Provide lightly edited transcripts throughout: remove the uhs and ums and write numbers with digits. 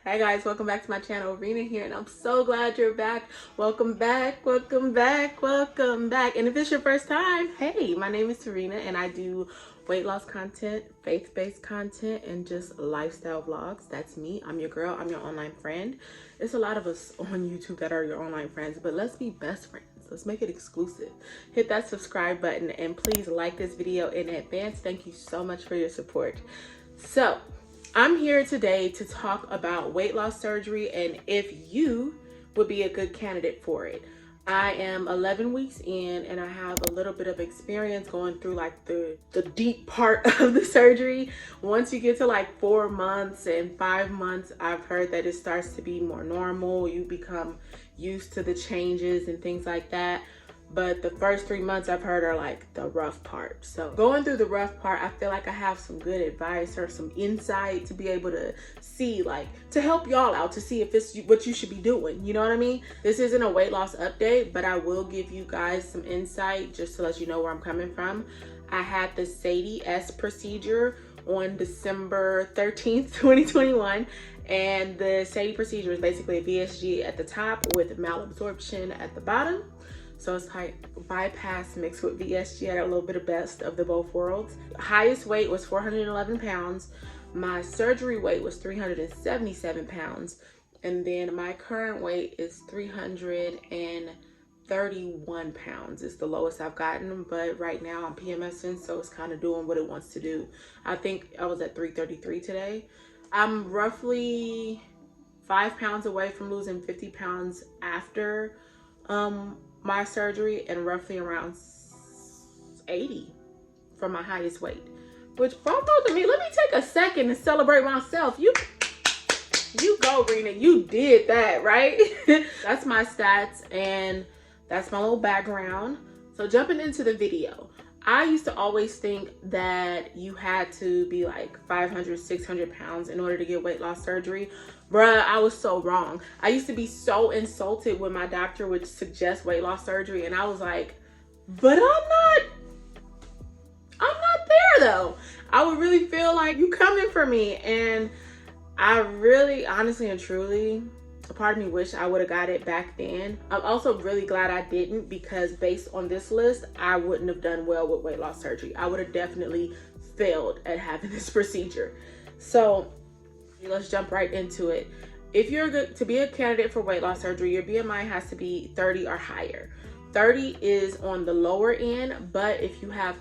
Hey guys, welcome back to my channel. Rena here, and I'm so glad you're back. Welcome back, welcome back, welcome back. And if it's your first time, hey, my name is Serena and I do weight loss content, faith-based content, and just lifestyle vlogs. That's me. I'm your girl. I'm your online friend. There's a lot of us on YouTube that are your online friends, but let's be best friends. Let's make it exclusive. Hit that subscribe button and please like this video in advance. Thank you so much for your support. So I'm here today to talk about weight loss surgery and if you would be a good candidate for it. I am 11 weeks in and I have a little bit of experience going through like the deep part of the surgery. Once you get to like 4 months and 5 months, I've heard that it starts to be more normal. You become used to the changes and things like that. But the first 3 months I've heard are like the rough part. So going through the rough part, I feel like I have some good advice or some insight to be able to see, like, to help y'all out to see if it's what you should be doing. You know what I mean? This isn't a weight loss update, but I will give you guys some insight just to let you know where I'm coming from. I had the SADI-S procedure on December 13th, 2021. And the SADI procedure is basically a VSG at the top with malabsorption at the bottom. So it's like bypass mixed with VSG. I got a little bit of best of the both worlds. Highest weight was 411 pounds. My surgery weight was 377 pounds. And then my current weight is 331 pounds. It's the lowest I've gotten, but right now I'm PMSing, so it's kind of doing what it wants to do. I think I was at 333 today. I'm roughly 5 pounds away from losing 50 pounds after my surgery, and roughly around 80 from my highest weight, which bravo to me. Let me take a second to celebrate myself. You go, Rena, you did that, right? That's my stats and that's my little background. So jumping into the video, I used to always think that you had to be like 500, 600 pounds in order to get weight loss surgery. Bruh, I was so wrong. I used to be so insulted when my doctor would suggest weight loss surgery, and I was like, but I'm not there though. I would really feel like you coming for me. And I really, honestly and truly, a part of me wish I would have got it back then. I'm also really glad I didn't, because based on this list, I wouldn't have done well with weight loss surgery. I would have definitely failed at having this procedure. So let's jump right into it. If you're good to be a candidate for weight loss surgery, your BMI has to be 30 or higher. 30 is on the lower end, but if you have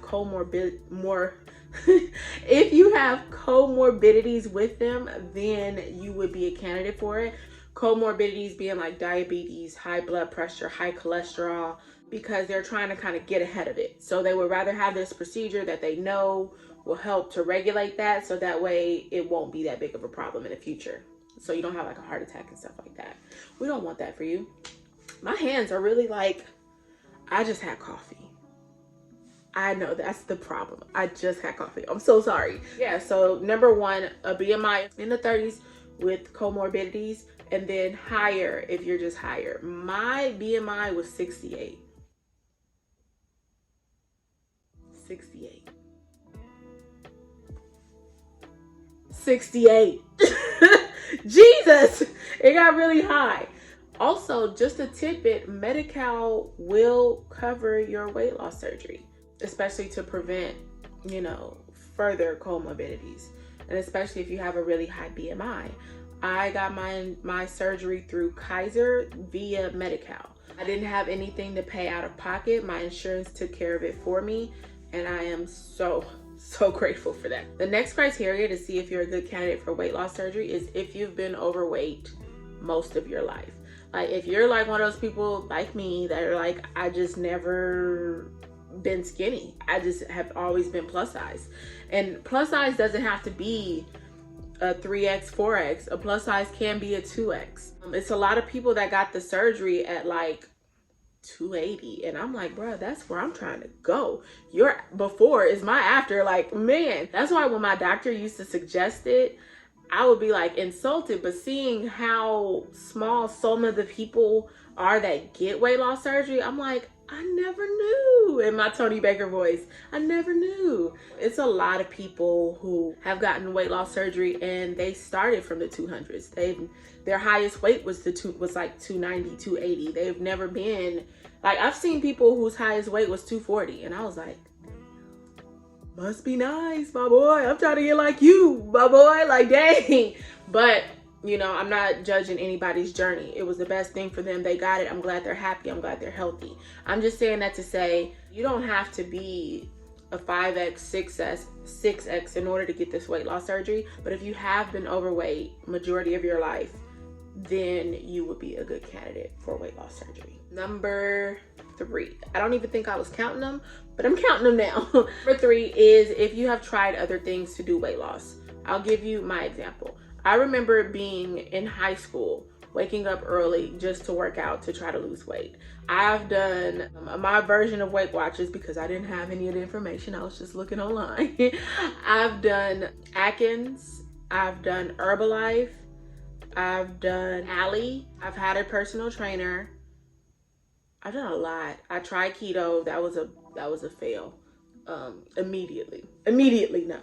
if you have comorbidities with them, then you would be a candidate for it. Comorbidities being like diabetes, high blood pressure, high cholesterol, because they're trying to kind of get ahead of it. So they would rather have this procedure that they know will help to regulate that, so that way it won't be that big of a problem in the future. So you don't have like a heart attack and stuff like that. We don't want that for you. My hands are really like, I just had coffee. I know that's the problem. I just had coffee. I'm so sorry. Yeah, so number one, a BMI in the 30s with comorbidities, and then higher if you're just higher. My BMI was 68. 68. 68. Jesus, it got really high. Also, just a tidbit, Medi-Cal will cover your weight loss surgery, especially to prevent, you know, further comorbidities, and especially if you have a really high BMI. I got my surgery through KAISER via Medi-Cal. I didn't have anything to pay out of pocket. My insurance took care of it for me, and I am so grateful for that. The next criteria to see if you're a good candidate for weight loss surgery is if you've been overweight most of your life. Like if you're like one of those people like me that are like, I just never been skinny. I just have always been plus size. And plus size doesn't have to be a 3X, 4X. A plus size can be a 2X. It's a lot of people that got the surgery at like 280, and I'm like, bro, that's where I'm trying to go. Your before is my after. Like, man, that's why when my doctor used to suggest it, I would be like insulted. But seeing how small some of the people are that get weight loss surgery, I'm like, I never knew. In my Tony Baker voice, I never knew. It's a lot of people who have gotten weight loss surgery and they started from the 200s. Their highest weight was like 290, 280. They've never been, like, I've seen people whose highest weight was 240 and I was like, must be nice, my boy. I'm trying to get like you, my boy. Like, dang. But you know, I'm not judging anybody's journey. It was the best thing for them. They got it. I'm glad they're happy. I'm glad they're healthy. I'm just saying that to say you don't have to be a 5X, 6X in order to get this weight loss surgery. But if you have been overweight majority of your life, then you would be a good candidate for weight loss surgery. Number 3. I don't even think I was counting them, but I'm counting them now. Number 3 is if you have tried other things to do weight loss. I'll give you my example. I remember being in high school, waking up early just to work out to try to lose weight. I've done my version of Weight Watchers because I didn't have any of the information. I was just looking online. I've done Atkins. I've done Herbalife. I've done Allie. I've had a personal trainer. I've done a lot. I tried keto. That was a fail. Immediately no.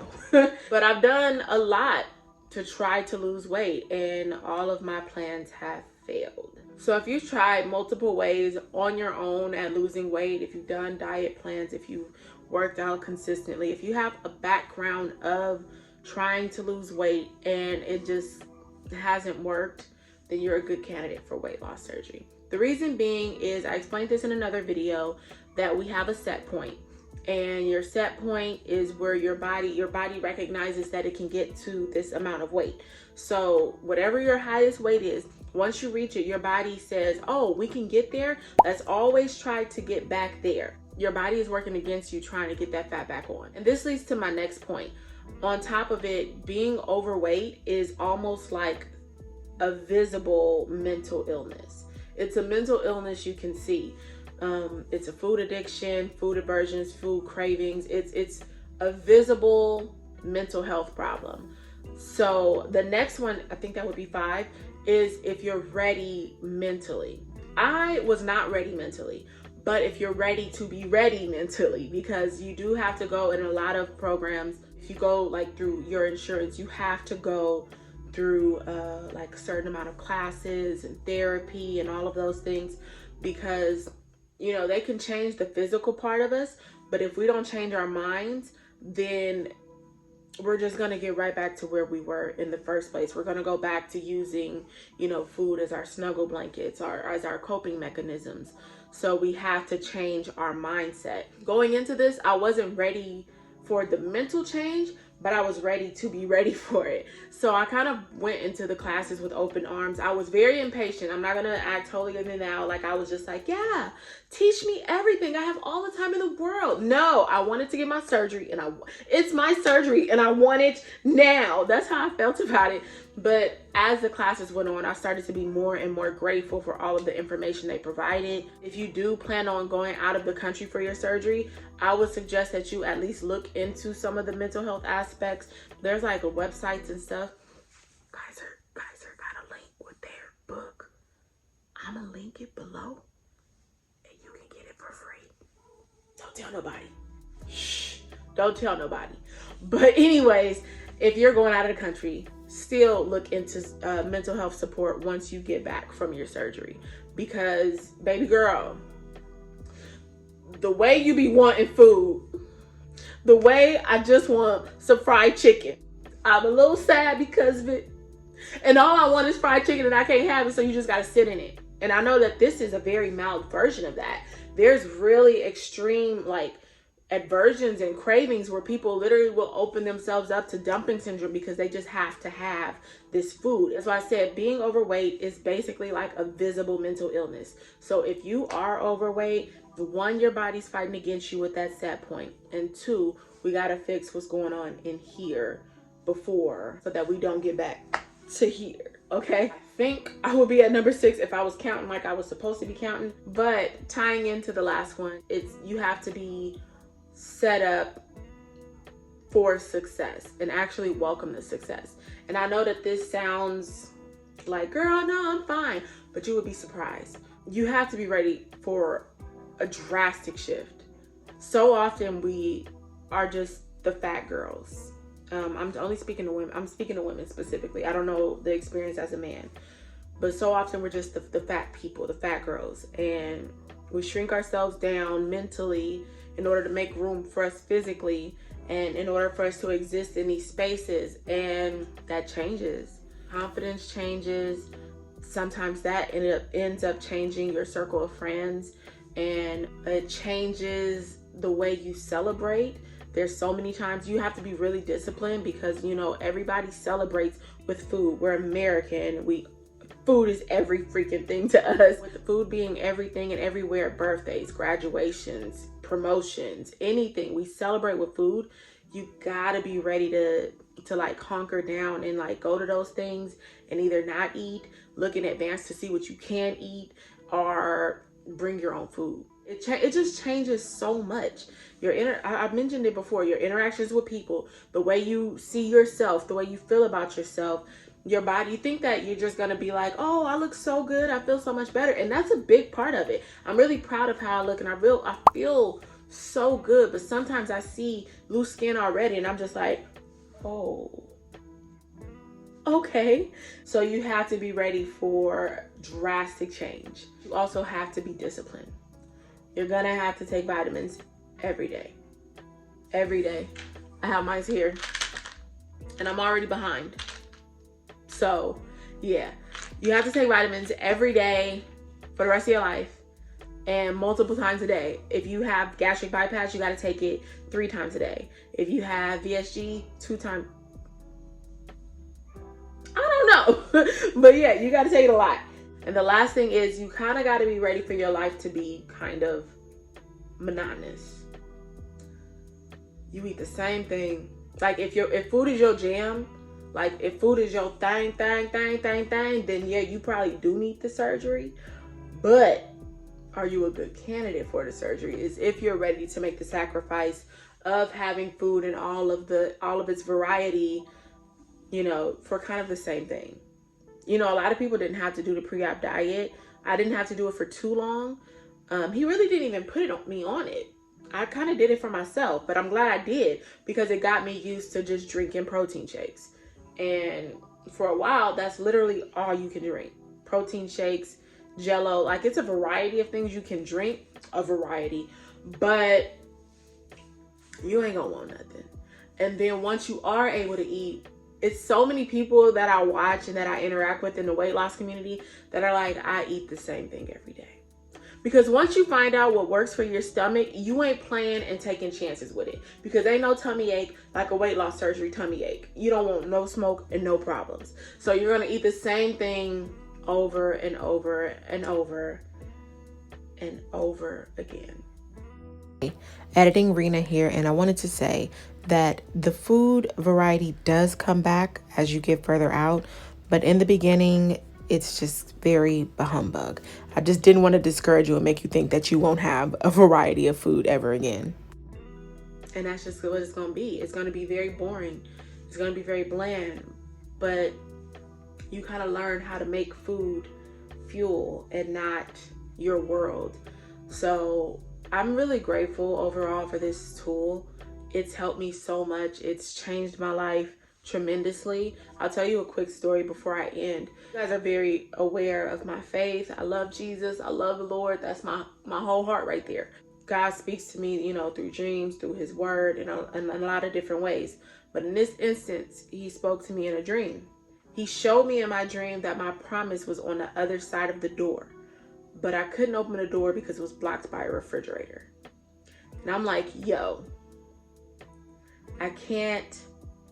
But I've done a lot to try to lose weight and all of my plans have failed. So if you've tried multiple ways on your own at losing weight, if you've done diet plans, if you've worked out consistently, if you have a background of trying to lose weight and it just hasn't worked, then you're a good candidate for weight loss surgery. The reason being is, I explained this in another video, that we have a set point. And your set point is where your body recognizes that it can get to this amount of weight. So whatever your highest weight is, once you reach it, your body says, oh, we can get there. Let's always try to get back there. Your body is working against you trying to get that fat back on. And this leads to my next point. On top of it, being overweight is almost like a visible mental illness. It's a mental illness you can see. It's a food addiction, food aversions, food cravings. It's a visible mental health problem. So the next one, I think that would be 5, is if you're ready mentally. I was not ready mentally, but if you're ready to be ready mentally, because you do have to go in a lot of programs. If you go like through your insurance, you have to go through like a certain amount of classes and therapy and all of those things, because you know, they can change the physical part of us, but if we don't change our minds, then we're just going to get right back to where we were in the first place. We're going to go back to using, you know, food as our snuggle blankets or as our coping mechanisms. So we have to change our mindset. Going into this, I wasn't ready for the mental change, but I was ready to be ready for it. So I kind of went into the classes with open arms. I was very impatient. I'm not going to act totally in now. Like I was just like, yeah, teach me everything. I have all the time in the world. No, I wanted to get my surgery and it's my surgery and I want it now. That's how I felt about it. But as the classes went on, I started to be more and more grateful for all of the information they provided. If you do plan on going out of the country for your surgery, I would suggest that you at least look into some of the mental health aspects. There's like websites and stuff. Kaiser got a link with their book. I'm gonna link it below and you can get it for free. Don't tell nobody. Shh, don't tell nobody. But anyways, if you're going out of the country, still look into mental health support once you get back from your surgery, because baby girl, the way you be wanting food, the way I just want some fried chicken, I'm a little sad because of it, and all I want is fried chicken and I can't have it, so you just got to sit in it. And I know that this is a very mild version of that. There's really extreme like aversions and cravings where people literally will open themselves up to dumping syndrome because they just have to have this food. That's why I said being overweight is basically like a visible mental illness. So if you are overweight, 1, your body's fighting against you with that set point, and 2, we got to fix what's going on in here before, so that we don't get back to here. Okay, I think I would be at number 6 if I was counting like I was supposed to be counting. But tying into the last one, it's you have to be set up for success and actually welcome the success. And I know that this sounds like, girl, no, I'm fine, but you would be surprised. You have to be ready for a drastic shift. So often we are just the fat girls. I'm only speaking to women. I'm speaking to women specifically. I don't know the experience as a man, but so often we're just the fat people, the fat girls, and we shrink ourselves down mentally in order to make room for us physically, and in order for us to exist in these spaces. And that changes. Confidence changes. Sometimes that ends up changing your circle of friends, and it changes the way you celebrate. There's so many times you have to be really disciplined because, you know, everybody celebrates with food. We're American. Food is every freaking thing to us. With the food being everything and everywhere, birthdays, graduations, promotions, anything, we celebrate with food. You gotta be ready to like hunker down and like go to those things and either not eat, look in advance to see what you can eat, or bring your own food. It just changes so much. I've mentioned it before, your interactions with people, the way you see yourself, the way you feel about yourself, your body. You think that you're just gonna be like, oh, I look so good, I feel so much better. And that's a big part of it. I'm really proud of how I look and I feel so good. But sometimes I see loose skin already and I'm just like, oh, okay. So you have to be ready for drastic change. You also have to be disciplined. You're gonna have to take vitamins every day. Every day. I have mine here and I'm already behind. So yeah, you have to take vitamins every day for the rest of your life and multiple times a day. If you have gastric bypass, you gotta take it 3 times a day. If you have VSG, 2 times. I don't know. But yeah, you gotta take it a lot. And the last thing is you kind of got to be ready for your life to be kind of monotonous. You eat the same thing. Like if food is your jam, like if food is your thing, then yeah, you probably do need the surgery. But are you a good candidate for the surgery? Is if you're ready to make the sacrifice of having food and all of its variety, you know, for kind of the same thing. You know, a lot of people didn't have to do the pre-op diet. I didn't have to do it for too long. He really didn't even put me on it. I kind of did it for myself, but I'm glad I did because it got me used to just drinking protein shakes. And for a while, that's literally all you can drink. Protein shakes, Jello, like it's a variety of things you can drink, a variety, but you ain't gonna want nothing. And then once you are able to eat, it's so many people that I watch and that I interact with in the weight loss community that are like, I eat the same thing every day. Because once you find out what works for your stomach, you ain't playing and taking chances with it. Because ain't no tummy ache like a weight loss surgery tummy ache. You don't want no smoke and no problems. So you're gonna eat the same thing over and over and over and over again. Editing Rena here, and I wanted to say that the food variety does come back as you get further out, but in the beginning it's just very humbug. I just didn't want to discourage you and make you think that you won't have a variety of food ever again. And that's just what it's going to be. It's going to be very boring. It's going to be very bland, but you kind of learn how to make food fuel and not your world. So I'm really grateful overall for this tool. It's helped me so much. It's changed my life tremendously. I'll tell you a quick story before I end. You guys are very aware of my faith. I love Jesus. I love the Lord. That's my whole heart right there. God speaks to me, you know, through dreams, through his word, and in a lot of different ways. But in this instance, he spoke to me in a dream. He showed me in my dream that my promise was on the other side of the door, but I couldn't open the door because it was blocked by a refrigerator. And I'm like, yo, I can't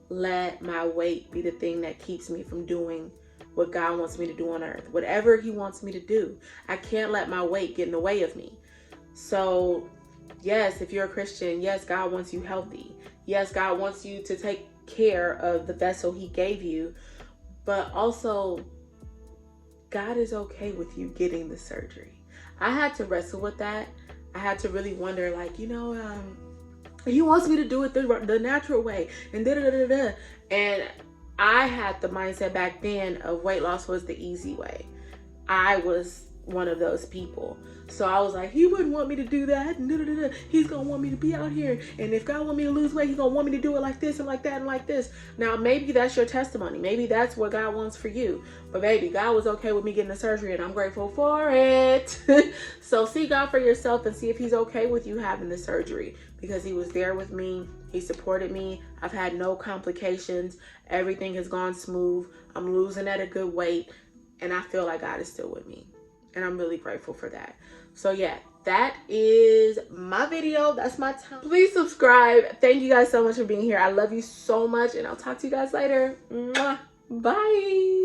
let my weight be the thing that keeps me from doing what God wants me to do on earth. Whatever he wants me to do, I can't let my weight get in the way of me. So yes, if you're a Christian, yes, God wants you healthy. Yes, God wants you to take care of the vessel he gave you, but also God is okay with you getting the surgery. I had to wrestle with that. I had to really wonder, like, you know, he wants me to do it the natural way, and da-da-da-da-da. And I had the mindset back then of weight loss was the easy way. I was one of those people. So I was like, he wouldn't want me to do that. He's gonna want me to be out here, and if God want me to lose weight, he's gonna want me to do it like this and like that and like this. Now maybe that's your testimony, maybe that's what God wants for you, but baby, God was okay with me getting the surgery, and I'm grateful for it. So see God for yourself and see if he's okay with you having the surgery, because he was there with me, he supported me. I've had no complications, everything has gone smooth, I'm losing at a good weight, and I feel like God is still with me, and I'm really grateful for that. So yeah, that is my video. That's my time. Please subscribe. Thank you guys so much for being here. I love you so much, and I'll talk to you guys later. Mwah. Bye.